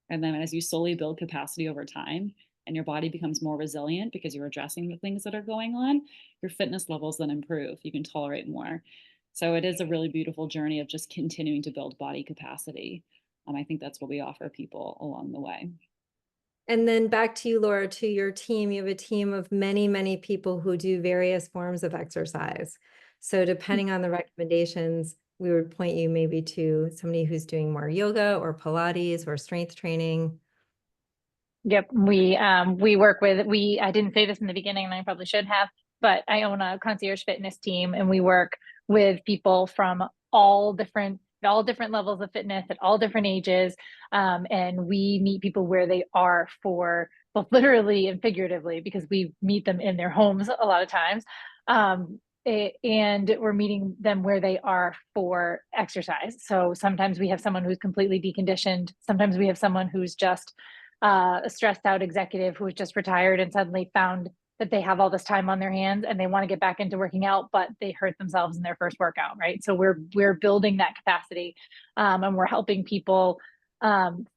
And then as you slowly build capacity over time and your body becomes more resilient because you're addressing the things that are going on, your fitness levels then improve. You can tolerate more. So it is a really beautiful journey of just continuing to build body capacity. I think that's what we offer people along the way. And then back to you, Laura, to your team. You have a team of many, many people who do various forms of exercise. So depending on the recommendations, we would point you maybe to somebody who's doing more yoga or Pilates or strength training. Yep, we work with, I didn't say this in the beginning and I probably should have, but I own a concierge fitness team and we work with people from all different all different levels of fitness at all different ages. And we meet people where they are for both literally and figuratively, because we meet them in their homes a lot of times. And we're meeting them where they are for exercise. So sometimes we have someone who's completely deconditioned. Sometimes we have someone who's just a stressed out executive who was just retired and suddenly found that they have all this time on their hands and they want to get back into working out, but they hurt themselves in their first workout, right? So we're building that capacity, and we're helping people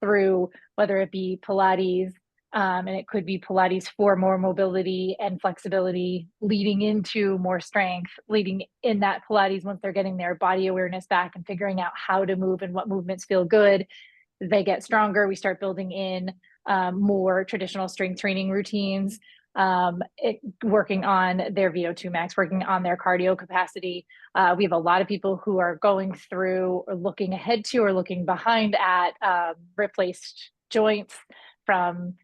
through, whether it be Pilates, and it could be Pilates for more mobility and flexibility, leading into more strength, leading in that Pilates once they're getting their body awareness back and figuring out how to move and what movements feel good. They get stronger. We start building in more traditional strength training routines, working on their VO2 max, working on their cardio capacity. We have a lot of people who are going through or looking ahead to or looking behind at replaced joints, from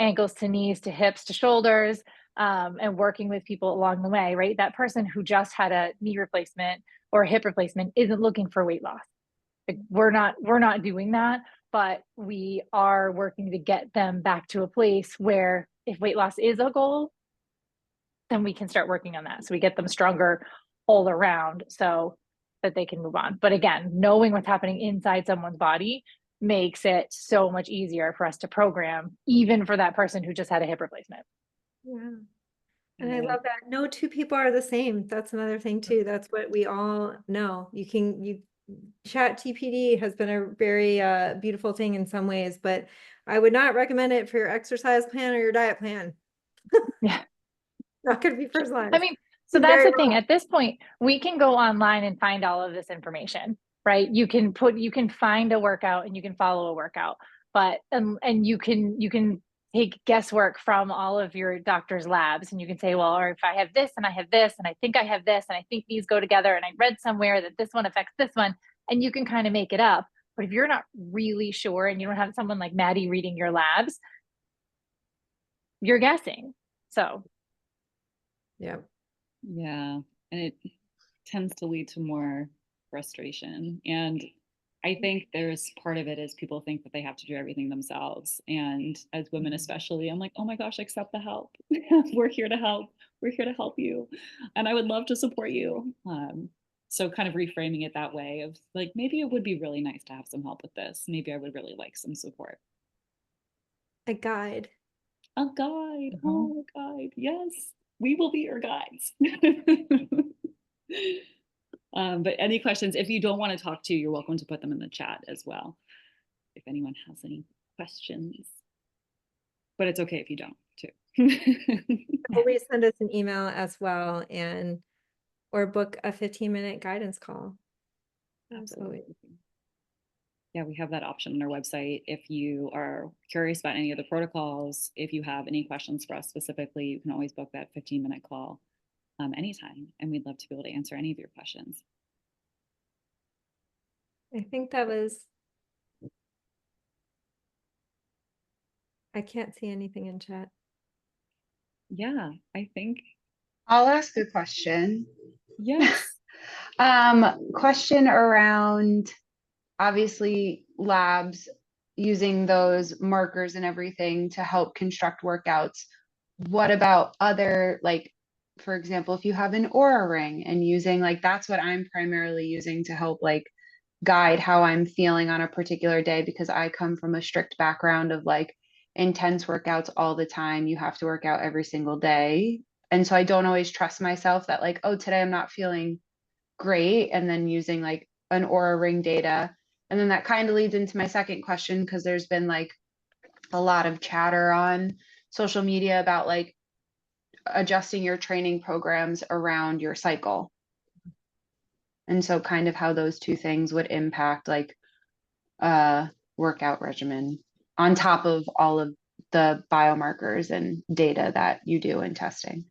ankles to knees to hips to shoulders, and working with people along the way, right? That person who just had a knee replacement or a hip replacement isn't looking for weight loss. Like, we're not doing that, but we are working to get them back to a place where if weight loss is a goal, then we can start working on that. So we get them stronger all around so that they can move on. But again, knowing what's happening inside someone's body makes it so much easier for us to program, even for that person who just had a hip replacement. Yeah. And I love that. No two people are the same. That's another thing too. That's what we all know. Chat TPD has been a very beautiful thing in some ways, but I would not recommend it for your exercise plan or your diet plan. Yeah. Not going to be personalized. I mean, so that's the thing. At this point, we can go online and find all of this information, right? You can find a workout and you can follow a workout, but and you can take guesswork from all of your doctor's labs, and you can say, well, or if I have this and I have this and I think I have this and I think these go together and I read somewhere that this one affects this one, and you can kind of make it up. But if you're not really sure and you don't have someone like Maddie reading your labs, you're guessing. So yeah. Yeah. And it tends to lead to more frustration. And I think there's part of it is people think that they have to do everything themselves. And as women, especially, I'm like, oh my gosh, accept the help. We're here to help. We're here to help you. And I would love to support you. So kind of reframing it that way of like, maybe it would be really nice to have some help with this. Maybe I would really like some support. A guide. A guide. Oh, a guide. Yes, we will be your guides. But any questions, if you don't want to talk to, you're welcome to put them in the chat as well, if anyone has any questions. But it's okay if you don't, too. Always send us an email as well, or book a 15-minute guidance call. Absolutely. Yeah, we have that option on our website. If you are curious about any of the protocols, if you have any questions for us specifically, you can always book that 15-minute call anytime, and we'd love to be able to answer any of your questions. I think that was, I can't see anything in chat. Yeah, I think. I'll ask a question. Yes. Question around, obviously, labs using those markers and everything to help construct workouts. What about other, like, for example, if you have an Oura ring and using, like, that's what I'm primarily using to help, like, guide how I'm feeling on a particular day, because I come from a strict background of like intense workouts all the time. You have to work out every single day. And so I don't always trust myself that like, oh, today I'm not feeling great. And then using like an Oura ring data. And then that kind of leads into my second question, because there's been like a lot of chatter on social media about like adjusting your training programs around your cycle. And so kind of how those two things would impact like workout regimen on top of all of the biomarkers and data that you do in testing.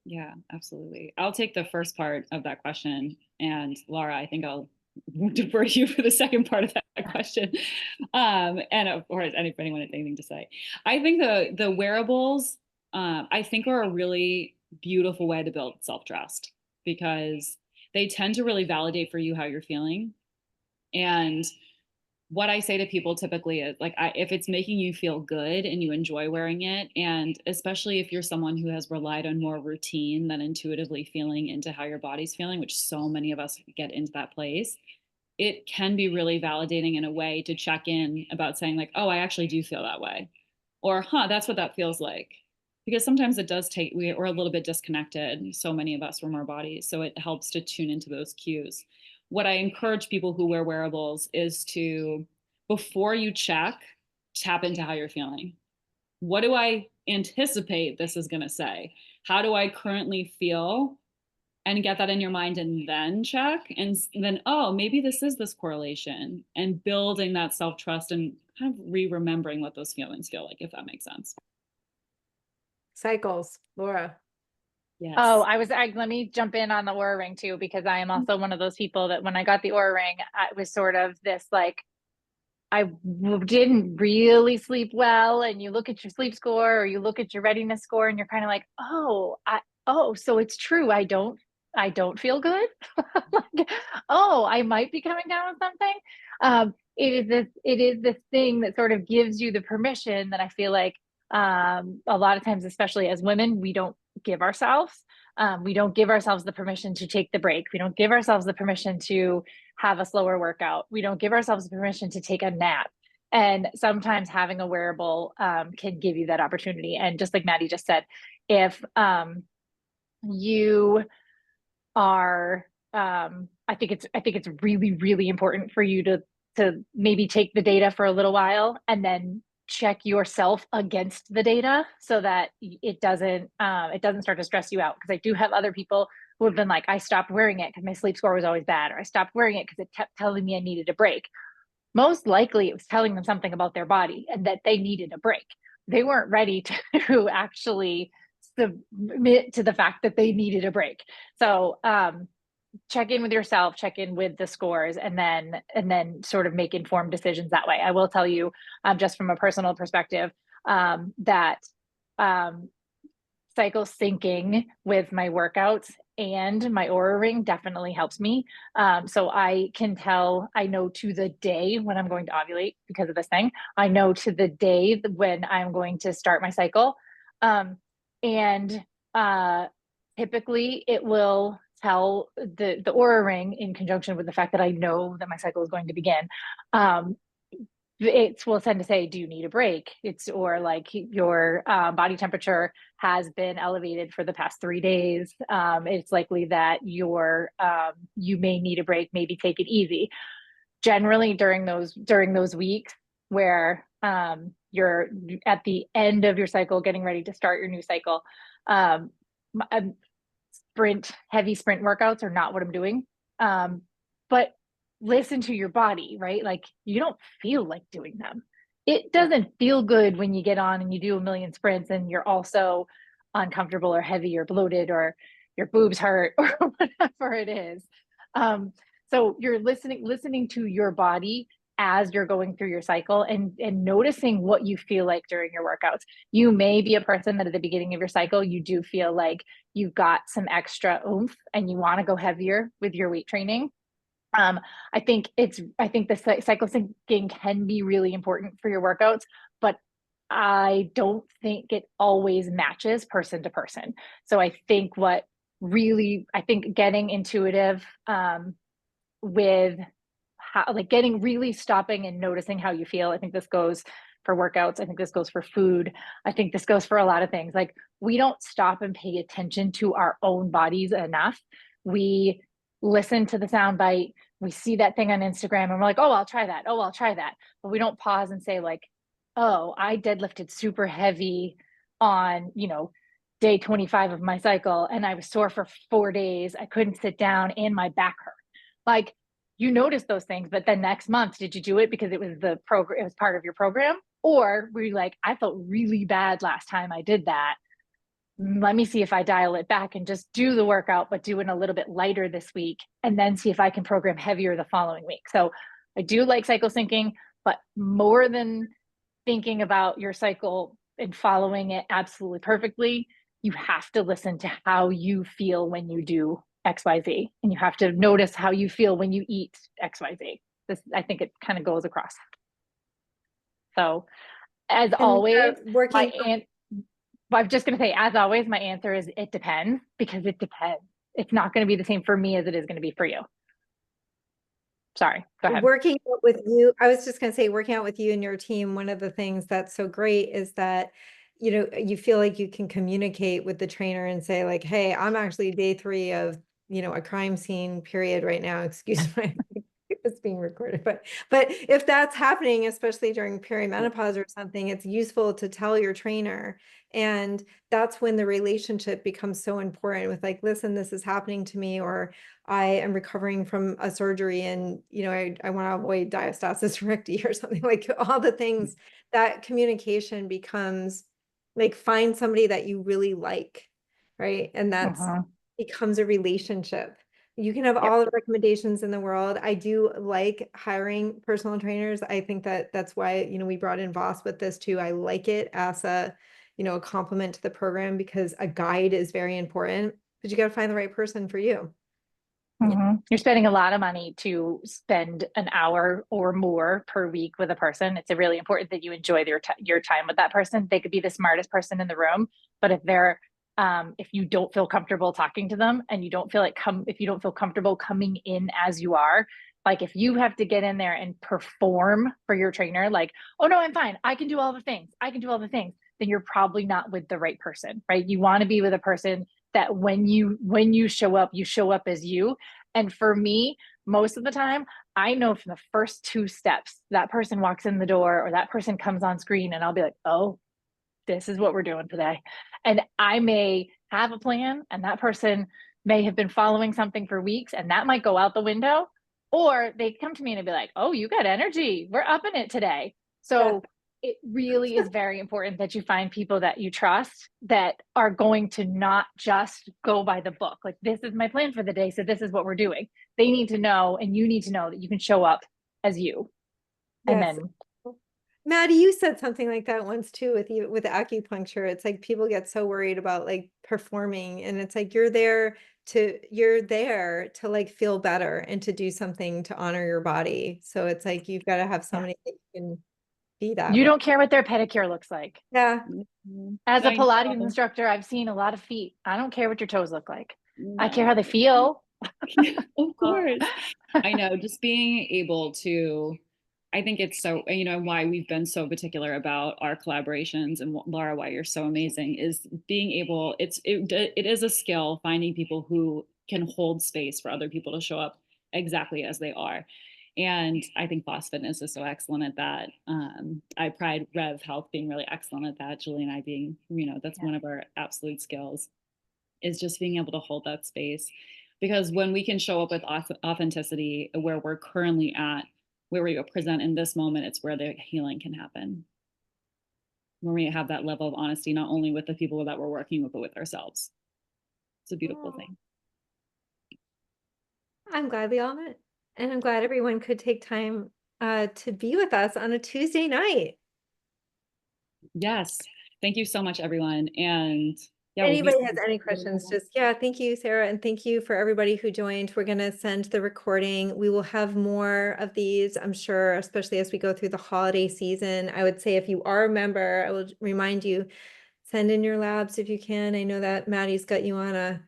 Yeah, absolutely. I'll take the first part of that question. And Laura, I think I'll defer to you for the second part of that question. And of course, if anyone has anything to say. I think the wearables, I think are a really beautiful way to build self-trust, because they tend to really validate for you how you're feeling. And what I say to people typically is like, if it's making you feel good and you enjoy wearing it, and especially if you're someone who has relied on more routine than intuitively feeling into how your body's feeling, which so many of us get into that place, it can be really validating in a way to check in about saying like, oh, I actually do feel that way. Or, huh, that's what that feels like. Because sometimes it does take, we're a little bit disconnected, so many of us, from our bodies. So it helps to tune into those cues. What I encourage people who wear wearables is to, before you check, tap into how you're feeling. What do I anticipate this is going to say? How do I currently feel? And get that in your mind and then check. And then, oh, maybe this is this correlation, and building that self-trust and kind of remembering what those feelings feel like, if that makes sense. Cycles, Laura. Yes. Oh, let me jump in on the Oura Ring too, because I am also one of those people that when I got the Oura Ring, it was sort of this like, I didn't really sleep well. And you look at your sleep score or you look at your readiness score and you're kind of like, so it's true. I don't feel good. Like, oh, I might be coming down with something. It is this thing that sort of gives you the permission that I feel like a lot of times, especially as women, we don't give ourselves. We don't give ourselves the permission to take the break. We don't give ourselves the permission to have a slower workout. We don't give ourselves the permission to take a nap. And sometimes having a wearable can give you that opportunity. And just like Maddie just said, if you are, I think it's really, really important for you to maybe take the data for a little while and then check yourself against the data so that it doesn't start to stress you out. Because I do have other people who have been like, I stopped wearing it because my sleep score was always bad, or I stopped wearing it because it kept telling me I needed a break. Most likely it was telling them something about their body and that they needed a break. They weren't ready to actually submit to the fact that they needed a break. So check in with yourself, check in with the scores, and then sort of make informed decisions that way. I will tell you, just from a personal perspective, that cycle syncing with my workouts and my Oura Ring definitely helps me. So I can tell, I know to the day when I'm going to ovulate because of this thing. I know to the day when I'm going to start my cycle. And typically it will tell the Oura Ring, in conjunction with the fact that I know that my cycle is going to begin. It will tend to say, do you need a break? Or like your body temperature has been elevated for the past 3 days. It's likely that you may need a break, maybe take it easy. Generally during those weeks where you're at the end of your cycle, getting ready to start your new cycle, heavy sprint workouts are not what I'm doing. But listen to your body, right? Like, you don't feel like doing them. It doesn't feel good when you get on and you do a million sprints and you're also uncomfortable or heavy or bloated or your boobs hurt or whatever it is. So you're listening to your body as you're going through your cycle and noticing what you feel like during your workouts. You may be a person that at the beginning of your cycle, you do feel like you've got some extra oomph and you want to go heavier with your weight training. I think the cycle syncing can be really important for your workouts, but I don't think it always matches person to person. So I think getting intuitive with how, like, getting really stopping and noticing how you feel. I think this goes for workouts. I think this goes for food. I think this goes for a lot of things. Like, we don't stop and pay attention to our own bodies enough. We listen to the soundbite. We see that thing on Instagram and we're like, oh, I'll try that. Oh, I'll try that. But we don't pause and say like, oh, I deadlifted super heavy on, day 25 of my cycle and I was sore for 4 days. I couldn't sit down and my back hurt. Like, you notice those things, but then next month, did you do it because it was the program, it was part of your program? Or were you like, I felt really bad last time I did that. Let me see if I dial it back and just do the workout, but do it a little bit lighter this week, and then see if I can program heavier the following week. So I do like cycle syncing, but more than thinking about your cycle and following it absolutely perfectly, you have to listen to how you feel when you do XYZ, and you have to notice how you feel when you eat XYZ. This, I think it kind of goes across. So as always, working. I'm just going to say, as always, my answer is it depends, because it depends. It's not going to be the same for me as it is going to be for you. Sorry, go ahead. Working out with you, I was just going to say, working out with you and your team, one of the things that's so great is that, you know, you feel like you can communicate with the trainer and say like, hey, I'm actually day 3 of, you know, a crime scene period right now. Excuse my, it's being recorded, but if that's happening, especially during perimenopause or something, it's useful to tell your trainer. And that's when the relationship becomes so important with like, listen, this is happening to me, or I am recovering from a surgery and, you know, I want to avoid diastasis recti or something, like all the things. That communication becomes like, find somebody that you really like, right? And that's becomes a relationship. You can have all the recommendations in the world. I do like hiring personal trainers. I think that that's why, you know, we brought in Voss with this too. I like it as a, you know, a complement to the program, because a guide is very important, but you got to find the right person for you. You're spending a lot of money to spend an hour or more per week with a person. It's really important that you enjoy your time with that person. They could be the smartest person in the room, but if they're if you don't feel comfortable talking to them, and you don't feel like if you don't feel comfortable coming in as you are, like if you have to get in there and perform for your trainer, like, oh no, I'm fine, I can do all the things, then you're probably not with the right person, right? You want to be with a person that when you show up as you. And for me, most of the time, I know from the first 2 steps that person walks in the door or that person comes on screen, and I'll be like, oh, this is what we're doing today. And I may have a plan, and that person may have been following something for weeks, and that might go out the window. Or they come to me and be like, oh, you got energy, we're up in it today. So it really is very important that you find people that you trust, that are going to not just go by the book. Like, this is my plan for the day, so this is what we're doing. They need to know, and you need to know, that you can show up as you. And then Maddie, you said something like that once too with acupuncture. It's like people get so worried about like performing, and it's like you're there to like feel better and to do something to honor your body. So it's like you've got to have somebody that you can be that you way. don't care what their pedicure looks like. Yeah. As a Pilates instructor, I've seen a lot of feet. I don't care what your toes look like. I care how they feel. Of course. I know, just being able to, I think it's so, you know, why we've been so particular about our collaborations, and Laura, why you're so amazing, is being able, it is a skill, finding people who can hold space for other people to show up exactly as they are. And I think Boss Fitness is so excellent at that. I pride Rêve Health being really excellent at that. Julie and I being, you know, that's one of our absolute skills, is just being able to hold that space. Because when we can show up with authenticity where we're currently at, where we present in this moment, it's where the healing can happen. When we have that level of honesty, not only with the people that we're working with, but with ourselves. It's a beautiful thing. I'm glad we all met, and I'm glad everyone could take time to be with us on a Tuesday night. Yes. Thank you so much, everyone. And anybody has any questions, just thank you, Sarah, and thank you for everybody who joined. We're going to send the recording. We will have more of these, I'm sure, especially as we go through the holiday season. I would say if you are a member, I will remind you, send in your labs if you can. I know that Maddie's got you on a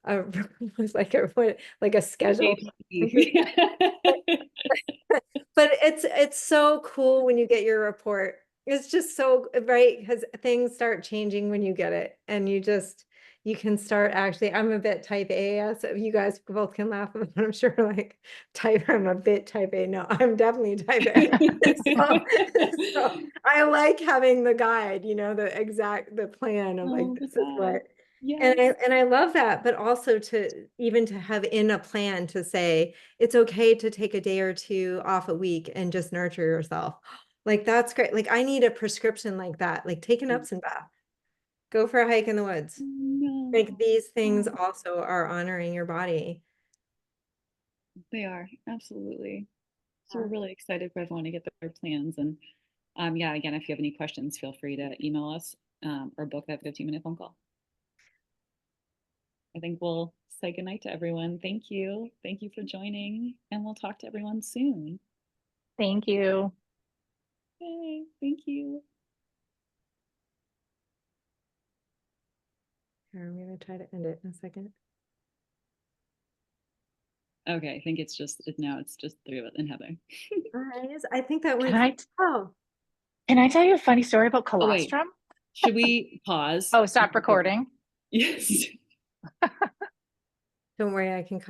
like a schedule. But it's so cool when you get your report. It's just so right, because things start changing when you get it, and you can start actually. I'm a bit type A, so you guys both can laugh, but I'm sure like I'm a bit type A. No, I'm definitely type A. so I like having the guide, you know, the plan of like, this is what. Yes. And I love that, but also to have in a plan to say it's okay to take a day or 2 off a week and just nurture yourself. Like, that's great. Like, I need a prescription like that. Like, take an Epsom bath, go for a hike in the woods. Like, these things also are honoring your body. They are, absolutely. So we're really excited for everyone to get their plans. And again, if you have any questions, feel free to email us or book that 15-minute phone call. I think we'll say goodnight to everyone. Thank you. Thank you for joining, and we'll talk to everyone soon. Thank you. Yay, thank you. Here, I'm gonna try to end it in a second. Okay, I think it's just now it's just 3 of us and Heather. Guys, I think that went. Can Oh, I tell you a funny story about Oh, wait. colostrum? Should we pause? Oh, stop recording. Yes. don't worry, I can cut.